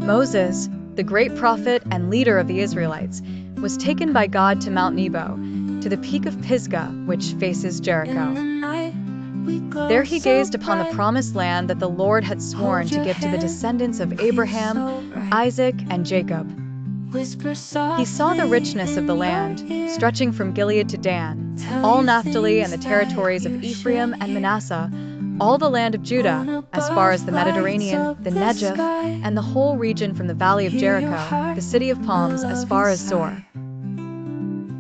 Moses, the great prophet and leader of the Israelites, was taken by God to Mount Nebo, to the peak of Pisgah, which faces Jericho. There he gazed upon the promised land that the Lord had sworn to give to the descendants of Abraham, Isaac, and Jacob. He saw the richness of the land, stretching from Gilead to Dan, all Naphtali and the territories of Ephraim and Manasseh, all the land of Judah, as far as the Mediterranean, the Negev, and the whole region from the valley of Jericho, the city of palms, as far as Zoar.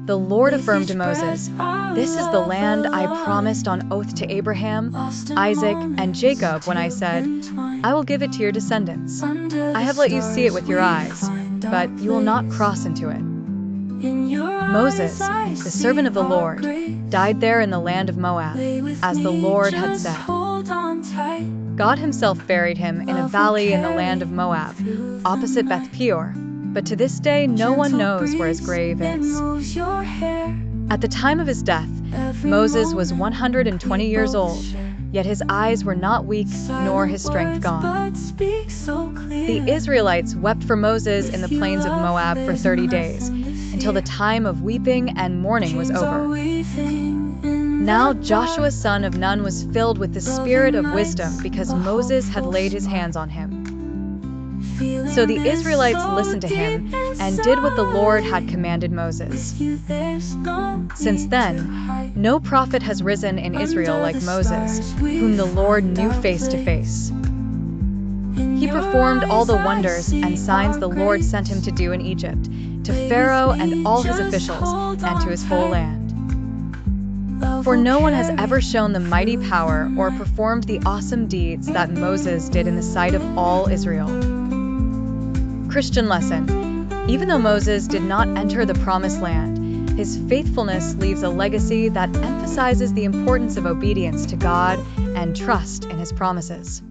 The Lord affirmed to Moses, "This is the land I promised on oath to Abraham, Isaac, and Jacob when I said, 'I will give it to your descendants.' I have let you see it with your eyes, but you will not cross into it." Moses, the servant of the Lord, died there in the land of Moab, as the Lord had said. God himself buried him in a valley in the land of Moab, opposite Beth Peor, but to this day no one knows where his grave is. At the time of his death, Moses was 120 years old, yet his eyes were not weak nor his strength gone. The Israelites wept for Moses in the plains of Moab for 30 days, until the time of weeping and mourning was over. Now Joshua son of Nun was filled with the spirit of wisdom because Moses had laid his hands on him. So the Israelites listened to him and did what the Lord had commanded Moses. Since then, no prophet has risen in Israel like Moses, whom the Lord knew face to face. He performed all the wonders and signs the Lord sent him to do in Egypt, to Pharaoh and all his officials, and to his whole land. For no one has ever shown the mighty power or performed the awesome deeds that Moses did in the sight of all Israel. Christian lesson: even though Moses did not enter the promised land, his faithfulness leaves a legacy that emphasizes the importance of obedience to God and trust in his promises.